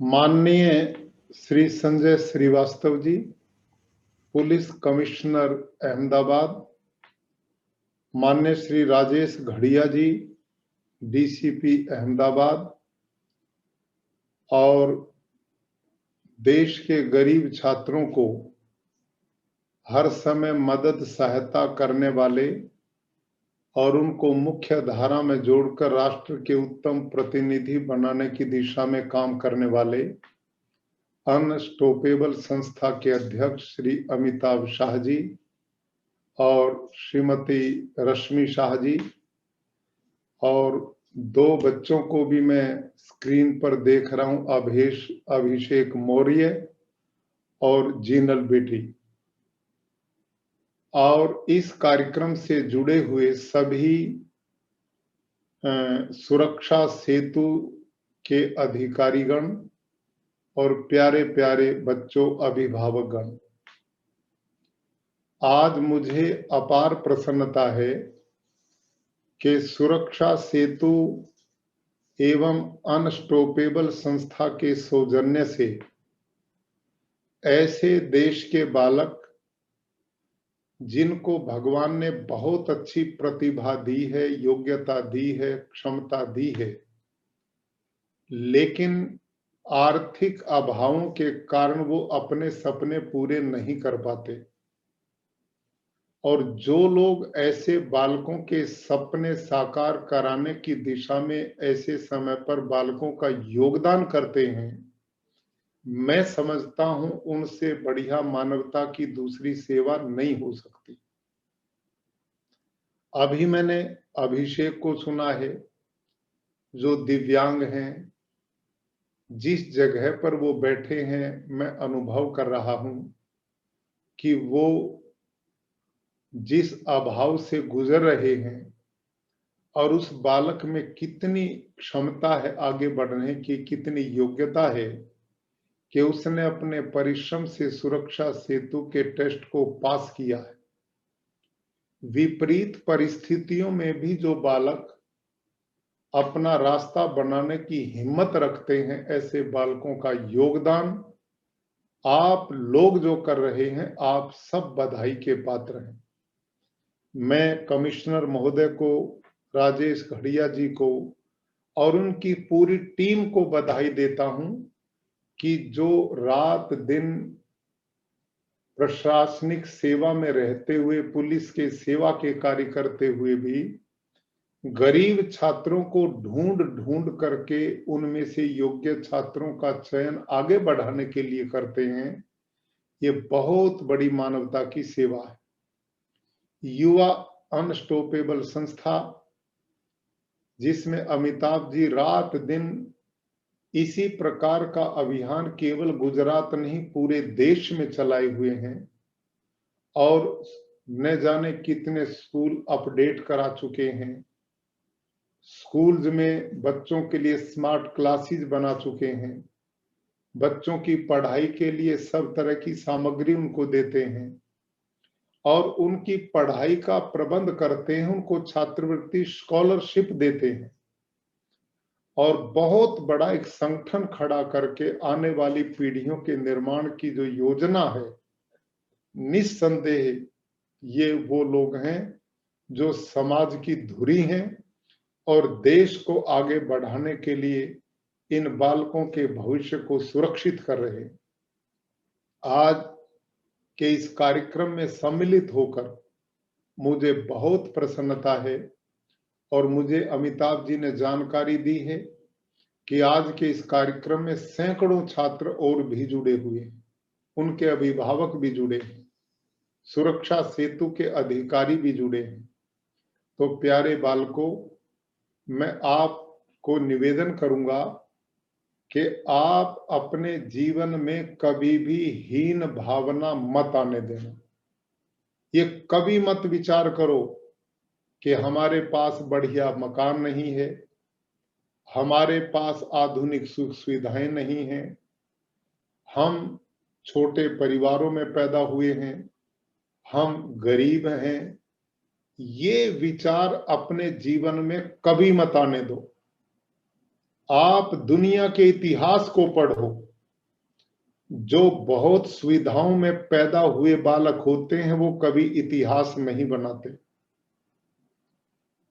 माननीय Shri Sanjay Srivastava ji, police commissioner Ahmedabad, माननीय श्री राजेश घड़िया जी, डीसीपी अहमदाबाद, और देश के गरीब छात्रों को हर समय मदद सहायता करने वाले और उनको मुख्य धारा में जोड़कर राष्ट्र के उत्तम प्रतिनिधि बनाने की दिशा में काम करने वाले अनस्टॉपेबल संस्था के अध्यक्ष श्री अमिताभ शाह जी और श्रीमती रश्मि शाह जी, और दो बच्चों को भी मैं स्क्रीन पर देख रहा हूं, अभिषेक मौर्य और जीनल बेटी, और इस कार्यक्रम से जुड़े हुए सभी सुरक्षा सेतु के अधिकारीगण और प्यारे प्यारे बच्चों, अभिभावकगण। आज मुझे अपार प्रसन्नता है कि सुरक्षा सेतु एवं अनस्टॉपेबल संस्था के सौजन्य से ऐसे देश के बालक जिनको भगवान ने बहुत अच्छी प्रतिभा दी है, योग्यता दी है, क्षमता दी है, लेकिन आर्थिक अभावों के कारण वो अपने सपने पूरे नहीं कर पाते, और जो लोग ऐसे बालकों के सपने साकार कराने की दिशा में ऐसे समय पर बालकों का योगदान करते हैं, मैं समझता हूं उनसे बढ़िया मानवता की दूसरी सेवा नहीं हो सकती। अभी मैंने अभिषेक को सुना है, जो दिव्यांग हैं, जिस जगह पर वो बैठे हैं, मैं अनुभव कर रहा हूं कि वो जिस अभाव से गुजर रहे हैं और उस बालक में कितनी क्षमता है आगे बढ़ने की, कितनी योग्यता है कि उसने अपने परिश्रम से सुरक्षा सेतु के टेस्ट को पास किया है। विपरीत परिस्थितियों में भी जो बालक अपना रास्ता बनाने की हिम्मत रखते हैं, ऐसे बालकों का योगदान आप लोग जो कर रहे हैं, आप सब बधाई के पात्र हैं। मैं कमिश्नर महोदय को, राजेश घड़िया जी को और उनकी पूरी टीम को बधाई देता हूं कि जो रात दिन प्रशासनिक सेवा में रहते हुए, पुलिस के सेवा के कार्य करते हुए भी गरीब छात्रों को ढूंढ ढूंढ करके उनमें से योग्य छात्रों का चयन आगे बढ़ाने के लिए करते हैं। ये बहुत बड़ी मानवता की सेवा है। युवा अनस्टॉपेबल संस्था, जिसमें अमिताभ जी रात दिन इसी प्रकार का अभियान केवल गुजरात नहीं पूरे देश में चलाए हुए हैं, और न जाने कितने स्कूल अपडेट करा चुके हैं, स्कूल्स में बच्चों के लिए स्मार्ट क्लासेस बना चुके हैं, बच्चों की पढ़ाई के लिए सब तरह की सामग्री उनको देते हैं और उनकी पढ़ाई का प्रबंध करते हैं, उनको छात्रवृत्ति स्कॉलरशिप देते हैं, और बहुत बड़ा एक संगठन खड़ा करके आने वाली पीढ़ियों के निर्माण की जो योजना है, निस्संदेह ये वो लोग हैं जो समाज की धुरी हैं और देश को आगे बढ़ाने के लिए इन बालकों के भविष्य को सुरक्षित कर रहे हैं। आज के इस कार्यक्रम में सम्मिलित होकर मुझे बहुत प्रसन्नता है, और मुझे अमिताभ जी ने जानकारी दी है कि आज के इस कार्यक्रम में सैकड़ों छात्र और भी जुड़े हुए हैं, उनके अभिभावक भी जुड़े हैं, सुरक्षा सेतु के अधिकारी भी जुड़े हैं। तो प्यारे बालकों, मैं आपको निवेदन करूंगा कि आप अपने जीवन में कभी भी हीन भावना मत आने देना। ये कभी मत विचार करो कि हमारे पास बढ़िया मकान नहीं है, हमारे पास आधुनिक सुख सुविधाएं नहीं हैं, हम छोटे परिवारों में पैदा हुए हैं, हम गरीब हैं। ये विचार अपने जीवन में कभी मत आने दो। आप दुनिया के इतिहास को पढ़ो। जो बहुत सुविधाओं में पैदा हुए बालक होते हैं वो कभी इतिहास नहीं बनाते।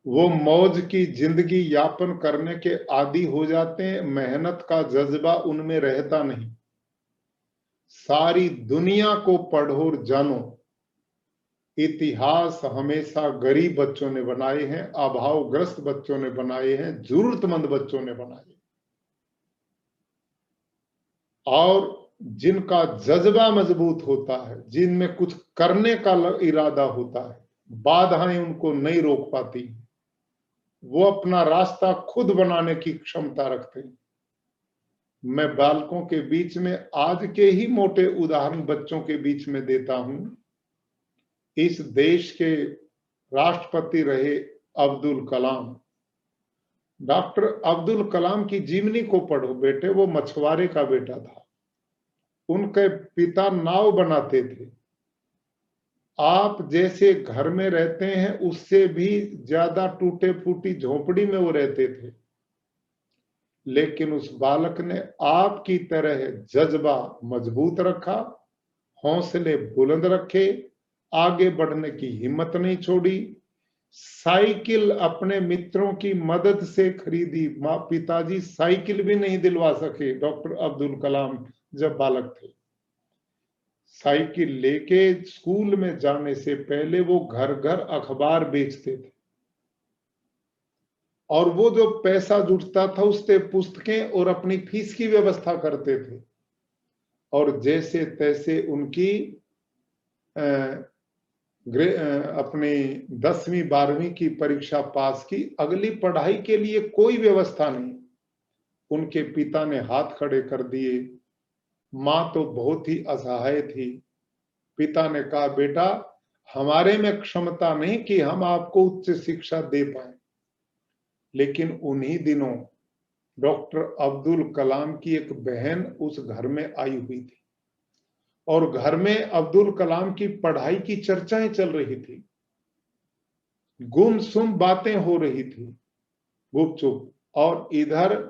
वो मौज की जिंदगी यापन करने के आदी हो जाते हैं, मेहनत का जज्बा उनमें रहता नहीं। सारी दुनिया को पढ़ो और जानो, इतिहास हमेशा गरीब बच्चों ने बनाए हैं, अभावग्रस्त बच्चों ने बनाए हैं, जरूरतमंद बच्चों ने बनाए। और जिनका जज्बा मजबूत होता है, जिनमें कुछ करने का इरादा होता है, बाधाएं उनको नहीं रोक पाती। वो अपना रास्ता खुद बनाने की क्षमता रखते हैं। मैं बालकों के बीच में आज के ही मोटे उदाहरण बच्चों के बीच में देता हूं। इस देश के राष्ट्रपति रहे अब्दुल कलाम। डॉक्टर अब्दुल कलाम की जीवनी को पढ़ो बेटे। वो मछुआरे का बेटा था। उनके पिता नाव बनाते थे। आप जैसे घर में रहते हैं उससे भी ज्यादा टूटे फूटी झोपड़ी में वो रहते थे, लेकिन उस बालक ने आपकी तरह जज्बा मजबूत रखा, हौसले बुलंद रखे, आगे बढ़ने की हिम्मत नहीं छोड़ी। साइकिल अपने मित्रों की मदद से खरीदी। माँ पिताजी साइकिल भी नहीं दिलवा सके डॉक्टर अब्दुल कलाम जब बालक थे। साइकिल लेके स्कूल में जाने से पहले वो घर घर अखबार बेचते थे, और वो जो पैसा जुटता था उससे पुस्तकें और अपनी फीस की व्यवस्था करते थे। और जैसे तैसे उनकी अपनी 10वीं 12वीं की परीक्षा पास की। अगली पढ़ाई के लिए कोई व्यवस्था नहीं। उनके पिता ने हाथ खड़े कर दिए। मां तो बहुत ही असहाय थी। पिता ने कहा, बेटा हमारे में क्षमता नहीं कि हम आपको उच्च शिक्षा दे पाए। लेकिन उन्हीं दिनों डॉक्टर अब्दुल कलाम की एक बहन उस घर में आई हुई थी, और घर में अब्दुल कलाम की पढ़ाई की चर्चाएं चल रही थी। गुमसुम बातें हो रही थी गुपचुप। और इधर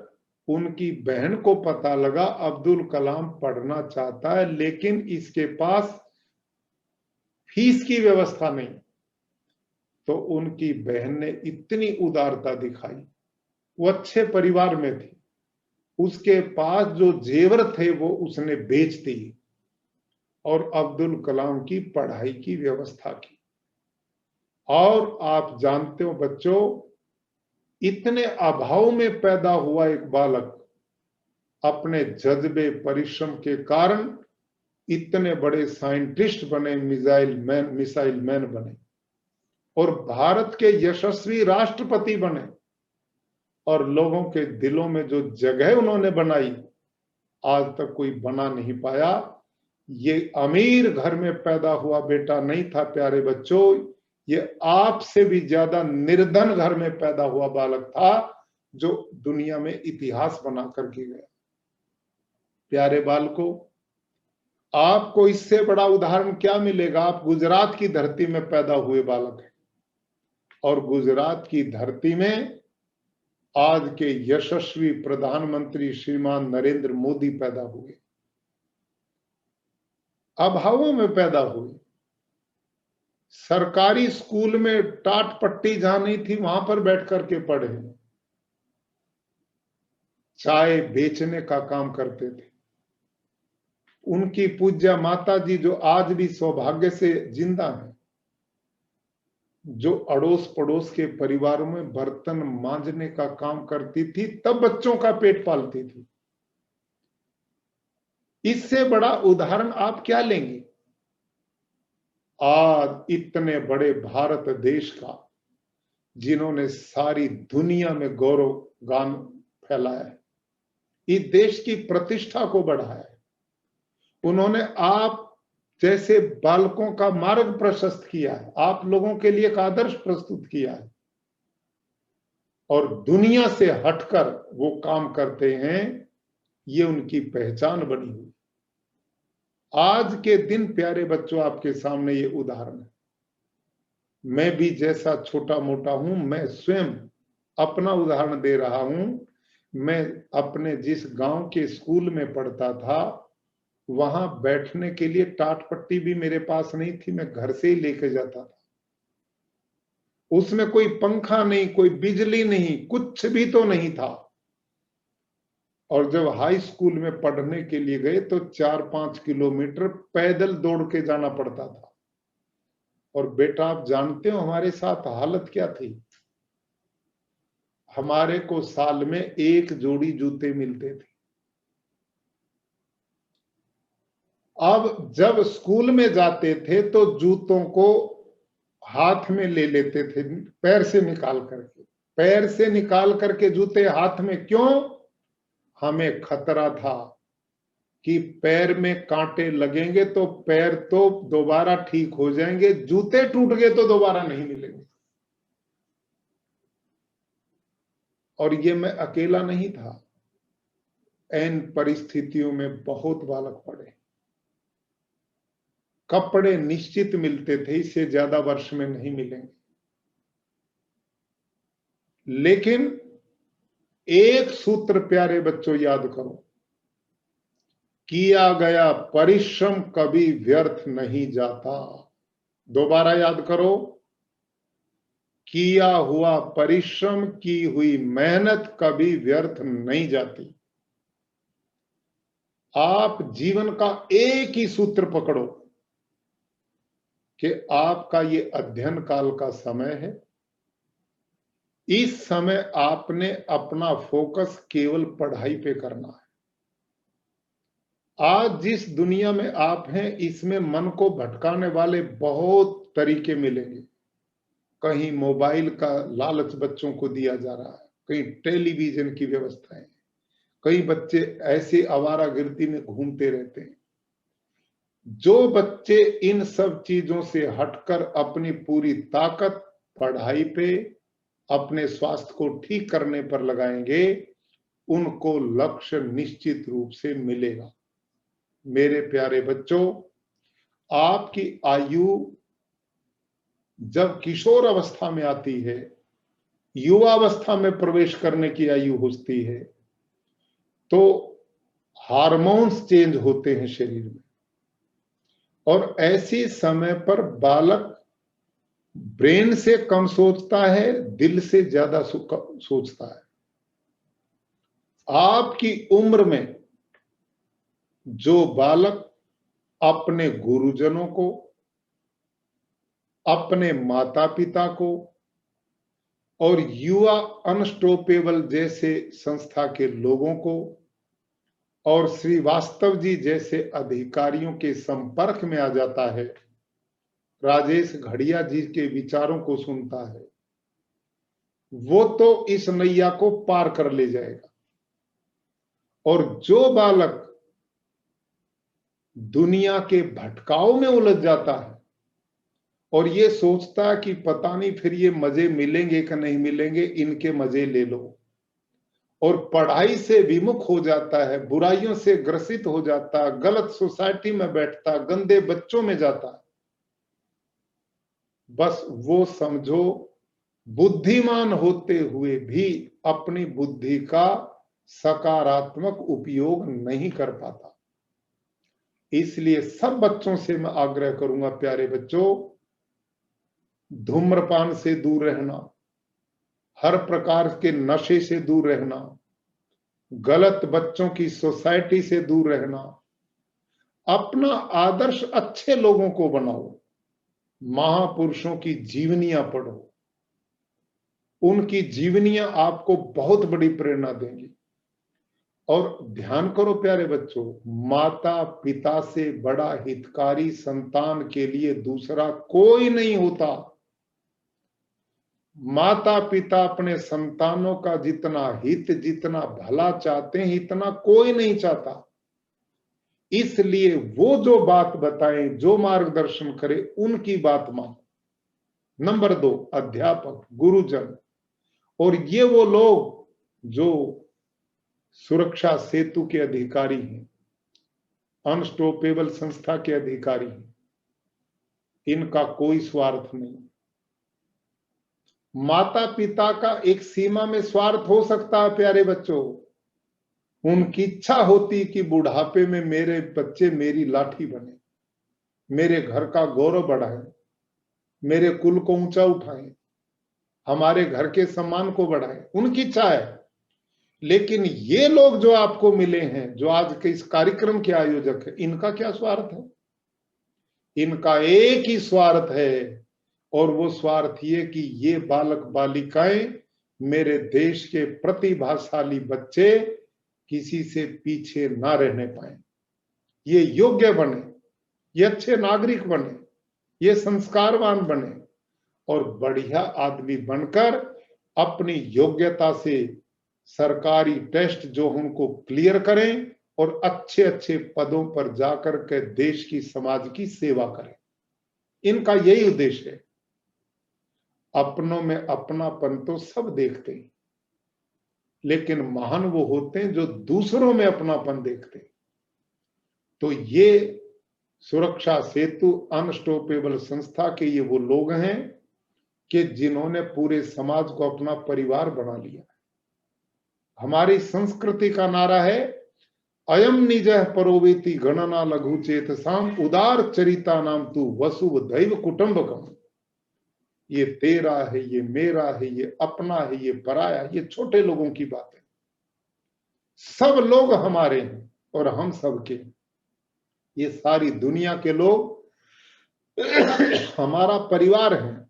उनकी बहन को पता लगा अब्दुल कलाम पढ़ना चाहता है, लेकिन इसके पास फीस की व्यवस्था नहीं। तो उनकी बहन ने इतनी उदारता दिखाई। वो अच्छे परिवार में थी। उसके पास जो जेवर थे वो उसने बेच दिए और अब्दुल कलाम की पढ़ाई की व्यवस्था की। और आप जानते हो बच्चों, इतने अभाव में पैदा हुआ एक बालक अपने जज्बे परिश्रम के कारण इतने बड़े साइंटिस्ट बने, मिसाइल मैन बने, और भारत के यशस्वी राष्ट्रपति बने। और लोगों के दिलों में जो जगह उन्होंने बनाई, आज तक कोई बना नहीं पाया। ये अमीर घर में पैदा हुआ बेटा नहीं था प्यारे बच्चों, ये आपसे भी ज्यादा निर्धन घर में पैदा हुआ बालक था, जो दुनिया में इतिहास बना करके गया। प्यारे बालकों, आपको इससे बड़ा उदाहरण क्या मिलेगा? आप गुजरात की धरती में पैदा हुए बालक हैं, और गुजरात की धरती में आज के यशस्वी प्रधानमंत्री श्रीमान नरेंद्र मोदी पैदा हुए। अभावों में पैदा हुए। सरकारी स्कूल में टाट पट्टी जहां नहीं थी वहां पर बैठ करके पढ़े। चाय बेचने का काम करते थे। उनकी पूज्य माता जी जो आज भी सौभाग्य से जिंदा हैं, जो अड़ोस पड़ोस के परिवारों में बर्तन मांजने का काम करती थी, तब बच्चों का पेट पालती थी। इससे बड़ा उदाहरण आप क्या लेंगे? आज इतने बड़े भारत देश का, जिन्होंने सारी दुनिया में गौरव गान फैलाया है, इस देश की प्रतिष्ठा को बढ़ाया है। उन्होंने आप जैसे बालकों का मार्ग प्रशस्त किया है, आप लोगों के लिए एक आदर्श प्रस्तुत किया है, और दुनिया से हटकर वो काम करते हैं। ये उनकी पहचान बनी हुई। आज के दिन प्यारे बच्चों आपके सामने ये उदाहरण है। मैं भी जैसा छोटा मोटा हूं, मैं स्वयं अपना उदाहरण दे रहा हूं। मैं अपने जिस गांव के स्कूल में पढ़ता था, वहां बैठने के लिए टाट पट्टी भी मेरे पास नहीं थी, मैं घर से ही लेके जाता था। उसमें कोई पंखा नहीं, कोई बिजली नहीं, कुछ भी तो नहीं था। और जब हाई स्कूल में पढ़ने के लिए गए तो 4-5 किलोमीटर पैदल दौड़ के जाना पड़ता था। और बेटा, आप जानते हो हमारे साथ हालत क्या थी? हमारे को साल में 1 जोड़ी जूते मिलते थे। अब जब स्कूल में जाते थे तो जूतों को हाथ में ले लेते थे, पैर से निकाल करके। पैर से निकाल करके जूते हाथ में क्यों? हमें खतरा था कि पैर में कांटे लगेंगे तो पैर तो दोबारा ठीक हो जाएंगे, जूते टूट गए तो दोबारा नहीं मिलेंगे। और ये मैं अकेला नहीं था, ऐन परिस्थितियों में बहुत बालक पड़े। कपड़े निश्चित मिलते थे, इससे ज्यादा वर्ष में नहीं मिलेंगे, लेकिन एक सूत्र प्यारे बच्चों याद करो, किया गया परिश्रम कभी व्यर्थ नहीं जाता। दोबारा याद करो, किया हुआ परिश्रम, की हुई मेहनत कभी व्यर्थ नहीं जाती। आप जीवन का एक ही सूत्र पकड़ो कि आपका ये अध्ययन काल का समय है। इस समय आपने अपना फोकस केवल पढ़ाई पे करना है। आज जिस दुनिया में आप हैं, इसमें मन को भटकाने वाले बहुत तरीके मिलेंगे। कहीं मोबाइल का लालच बच्चों को दिया जा रहा है, कहीं टेलीविजन की व्यवस्था है, कई बच्चे ऐसे आवारागर्दी में घूमते रहते हैं। जो बच्चे इन सब चीजों से हटकर अपनी पूरी ताकत पढ़ाई पे, अपने स्वास्थ्य को ठीक करने पर लगाएंगे, उनको लक्ष्य निश्चित रूप से मिलेगा। मेरे प्यारे बच्चों, आपकी आयु जब किशोर अवस्था में आती है, युवावस्था में प्रवेश करने की आयु होती है, तो हार्मोन्स चेंज होते हैं शरीर में। और ऐसी समय पर बालक ब्रेन से कम सोचता है, दिल से ज्यादा सोचता है। आपकी उम्र में जो बालक अपने गुरुजनों को, अपने माता पिता को और युवा अनस्टॉपेबल जैसे संस्था के लोगों को और श्रीवास्तव जी जैसे अधिकारियों के संपर्क में आ जाता है, राजेश घड़िया जी के विचारों को सुनता है, वो तो इस नैया को पार कर ले जाएगा। और जो बालक दुनिया के भटकाव में उलझ जाता है और ये सोचता है कि पता नहीं फिर ये मजे मिलेंगे कि नहीं मिलेंगे, इनके मजे ले लो, और पढ़ाई से विमुख हो जाता है, बुराइयों से ग्रसित हो जाता है, गलत सोसाइटी में बैठता, गंदे बच्चों में जाता है, बस वो समझो बुद्धिमान होते हुए भी अपनी बुद्धि का सकारात्मक उपयोग नहीं कर पाता। इसलिए सब बच्चों से मैं आग्रह करूंगा, प्यारे बच्चों, धूम्रपान से दूर रहना, हर प्रकार के नशे से दूर रहना, गलत बच्चों की सोसाइटी से दूर रहना, अपना आदर्श अच्छे लोगों को बनाओ, महापुरुषों की जीवनियां पढ़ो, उनकी जीवनियां आपको बहुत बड़ी प्रेरणा देंगी। और ध्यान करो प्यारे बच्चों, माता पिता से बड़ा हितकारी संतान के लिए दूसरा कोई नहीं होता। माता पिता अपने संतानों का जितना हित, जितना भला चाहते हैं, इतना कोई नहीं चाहता। इसलिए वो जो बात बताएं, जो मार्गदर्शन करे, उनकी बात मानो। नंबर 2, अध्यापक, गुरुजन, और ये वो लोग जो सुरक्षा सेतु के अधिकारी हैं, अनस्टॉपेबल संस्था के अधिकारी हैं, इनका कोई स्वार्थ नहीं। माता पिता का एक सीमा में स्वार्थ हो सकता है प्यारे बच्चों, उनकी इच्छा होती कि बुढ़ापे में मेरे बच्चे मेरी लाठी बने, मेरे घर का गौरव बढ़ाएं, मेरे कुल को ऊंचा उठाएं, हमारे घर के सम्मान को बढ़ाएं, उनकी इच्छा है। लेकिन ये लोग जो आपको मिले हैं, जो आज के इस कार्यक्रम के आयोजक है, इनका क्या स्वार्थ है? इनका एक ही स्वार्थ है, और वो स्वार्थ ये कि ये बालक बालिकाएं, मेरे देश के प्रतिभाशाली बच्चे किसी से पीछे ना रहने पाए, ये योग्य बने, ये अच्छे नागरिक बने, ये संस्कारवान बने और बढ़िया आदमी बनकर अपनी योग्यता से सरकारी टेस्ट जो उनको क्लियर करें और अच्छे अच्छे पदों पर जाकर के देश की, समाज की सेवा करें। इनका यही उद्देश्य है। अपनों में अपनापन तो सब देखते हैं, लेकिन महान वो होते हैं जो दूसरों में अपनापन देखते हैं। तो ये सुरक्षा सेतु अनस्टॉपेबल संस्था के ये वो लोग हैं कि जिन्होंने पूरे समाज को अपना परिवार बना लिया। हमारी संस्कृति का नारा है, अयम निजः परोवेति गणना लघु चेतसाम उदार चरिता नाम तू वसुधैव कुटुंबकम। ये तेरा है, ये मेरा है, ये अपना है, ये पराया, ये छोटे लोगों की बात है। सब लोग हमारे हैं और हम सबके, ये सारी दुनिया के लोग हमारा परिवार हैं।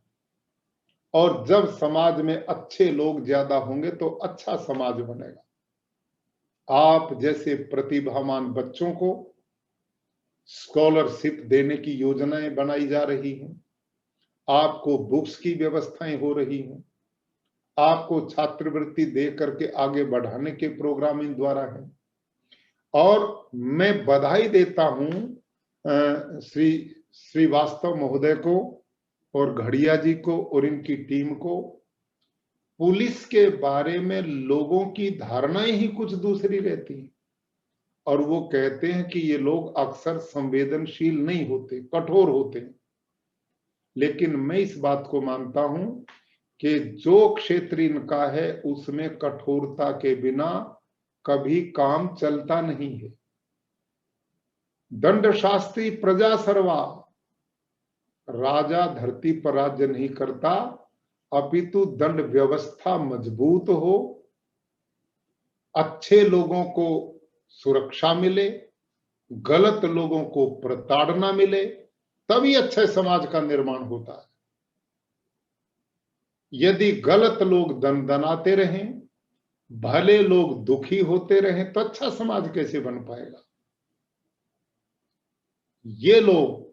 और जब समाज में अच्छे लोग ज्यादा होंगे तो अच्छा समाज बनेगा। आप जैसे प्रतिभावान बच्चों को स्कॉलरशिप देने की योजनाएं बनाई जा रही हैं, आपको बुक्स की व्यवस्थाएं हो रही हैं, आपको छात्रवृत्ति दे करके आगे बढ़ाने के प्रोग्राम इन द्वारा है। और मैं बधाई देता हूं श्री श्रीवास्तव महोदय को और घड़िया जी को और इनकी टीम को। पुलिस के बारे में लोगों की धारणाएं ही कुछ दूसरी रहती हैं और वो कहते हैं कि ये लोग अक्सर संवेदनशील नहीं होते, कठोर होते हैं। लेकिन मैं इस बात को मानता हूं कि जो क्षेत्र इनका है उसमें कठोरता के बिना कभी काम चलता नहीं है। दंड शास्त्री प्रजा सर्वा, राजा धरती पर राज्य नहीं करता, अपितु दंड व्यवस्था मजबूत हो, अच्छे लोगों को सुरक्षा मिले, गलत लोगों को प्रताड़ना मिले, तभी अच्छे समाज का निर्माण होता है। यदि गलत लोग दनदनाते रहें, भले लोग दुखी होते रहें, तो अच्छा समाज कैसे बन पाएगा? ये लोग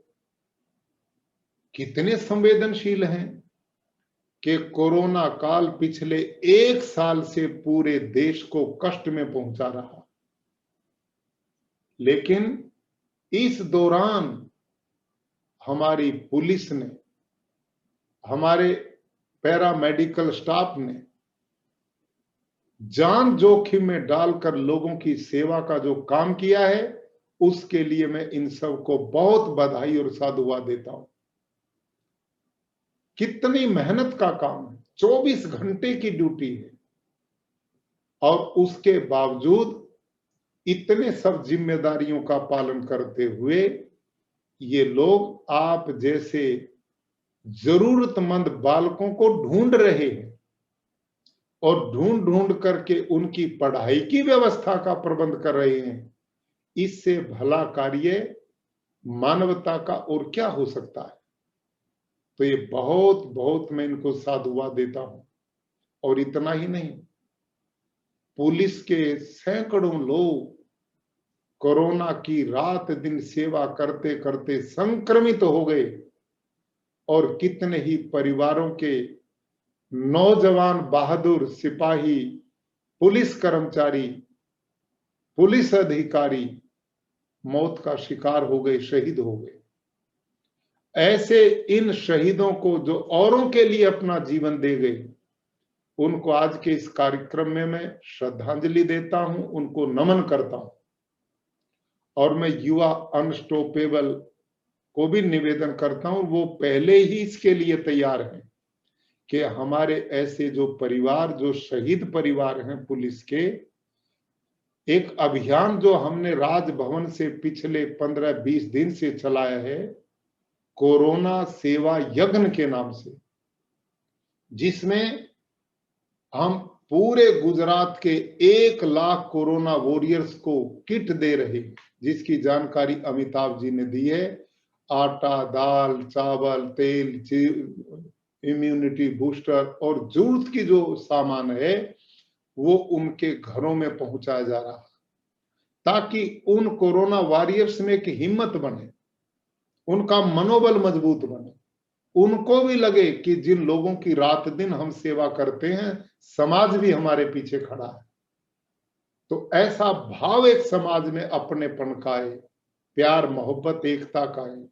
कितने संवेदनशील हैं कि कोरोना काल पिछले 1 साल से पूरे देश को कष्ट में पहुंचा रहा, लेकिन इस दौरान हमारी पुलिस ने, हमारे पैरामेडिकल स्टाफ ने जान जोखिम में डालकर लोगों की सेवा का जो काम किया है, उसके लिए मैं इन सब को बहुत बधाई और साधुवाद देता हूं। कितनी मेहनत का काम है, 24 घंटे की ड्यूटी है और उसके बावजूद इतने सब जिम्मेदारियों का पालन करते हुए ये लोग आप जैसे जरूरतमंद बालकों को ढूंढ रहे हैं और ढूंढ ढूंढ करके उनकी पढ़ाई की व्यवस्था का प्रबंध कर रहे हैं। इससे भला कार्य मानवता का और क्या हो सकता है? तो ये बहुत बहुत मैं इनको साधुवाद देता हूं। और इतना ही नहीं, पुलिस के सैकड़ों लोग कोरोना की रात दिन सेवा करते करते संक्रमित हो गए और कितने ही परिवारों के नौजवान बहादुर सिपाही, पुलिस कर्मचारी, पुलिस अधिकारी मौत का शिकार हो गए, शहीद हो गए। ऐसे इन शहीदों को जो औरों के लिए अपना जीवन दे गए, उनको आज के इस कार्यक्रम में मैं श्रद्धांजलि देता हूं, उनको नमन करता हूं। और मैं युवा अनस्टॉपेबल को भी निवेदन करता हूं, वो पहले ही इसके लिए तैयार हैं कि हमारे ऐसे जो परिवार, जो शहीद परिवार हैं पुलिस के, एक अभियान जो हमने राजभवन से पिछले 15-20 दिन से चलाया है, कोरोना सेवा यज्ञ के नाम से, जिसमें हम पूरे गुजरात के 1 लाख कोरोना वॉरियर्स को किट दे रहे, जिसकी जानकारी अमिताभ जी ने दी है। आटा, दाल, चावल, तेल, इम्यूनिटी बूस्टर और जरूरत की जो सामान है वो उनके घरों में पहुंचाया जा रहा है, ताकि उन कोरोना वॉरियर्स में एक हिम्मत बने, उनका मनोबल मजबूत बने, उनको भी लगे कि जिन लोगों की रात दिन हम सेवा करते हैं, समाज भी हमारे पीछे खड़ा है। तो ऐसा भाव एक समाज में अपनेपन का है, प्यार, मोहब्बत, एकता का है।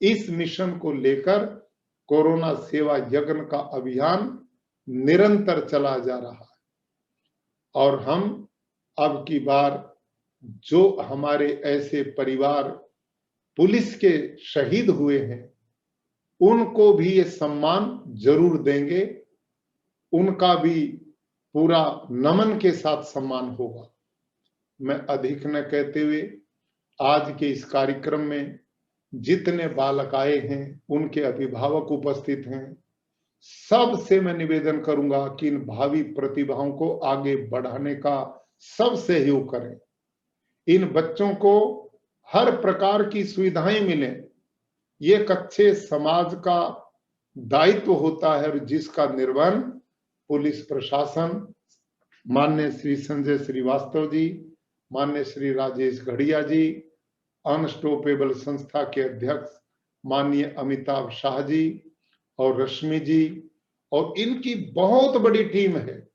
इस मिशन को लेकर कोरोना सेवा यज्ञ का अभियान निरंतर चला जा रहा है। और हम अब की बार जो हमारे ऐसे परिवार पुलिस के शहीद हुए हैं, उनको भी ये सम्मान जरूर देंगे, उनका भी पूरा नमन के साथ सम्मान होगा। मैं अधिक न कहते हुए आज के इस कार्यक्रम में जितने बालक आए हैं, उनके अभिभावक उपस्थित हैं, सबसे मैं निवेदन करूंगा कि इन भावी प्रतिभाओं को आगे बढ़ाने का सब सहयोग करें। इन बच्चों को हर प्रकार की सुविधाएं मिलें, ये एक अच्छे समाज का दायित्व होता है, और जिसका निर्वहन पुलिस प्रशासन, माननीय श्री संजय श्रीवास्तव जी, माननीय श्री राजेश घड़िया जी, अनस्टॉपेबल संस्था के अध्यक्ष माननीय अमिताभ शाह जी और रश्मि जी, और इनकी बहुत बड़ी टीम है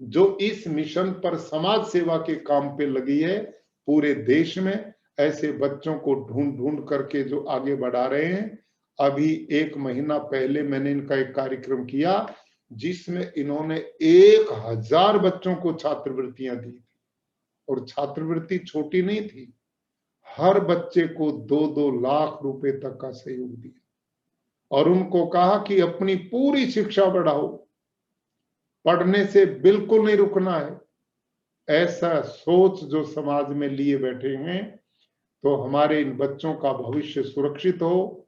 जो इस मिशन पर समाज सेवा के काम पे लगी है। पूरे देश में ऐसे बच्चों को ढूंढ ढूंढ करके जो आगे बढ़ा रहे हैं। अभी 1 महीना पहले मैंने इनका एक कार्यक्रम किया, जिसमें इन्होंने 1000 बच्चों को छात्रवृत्तियां दी थी, और छात्रवृत्ति छोटी नहीं थी, हर बच्चे को 2-2 लाख रुपए तक का सहयोग दिया, और उनको कहा कि अपनी पूरी शिक्षा बढ़ाओ, पढ़ने से बिल्कुल नहीं रुकना है। ऐसा सोच जो समाज में लिए बैठे हैं, तो हमारे इन बच्चों का भविष्य सुरक्षित हो,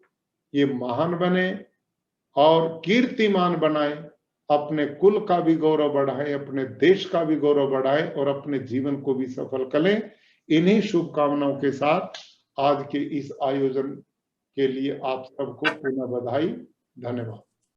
ये महान बने और कीर्तिमान बनाए, अपने कुल का भी गौरव बढ़ाएं, अपने देश का भी गौरव बढ़ाएं, और अपने जीवन को भी सफल करें। इन्हीं शुभकामनाओं के साथ आज के इस आयोजन के लिए आप सबको पुनः बधाई, धन्यवाद।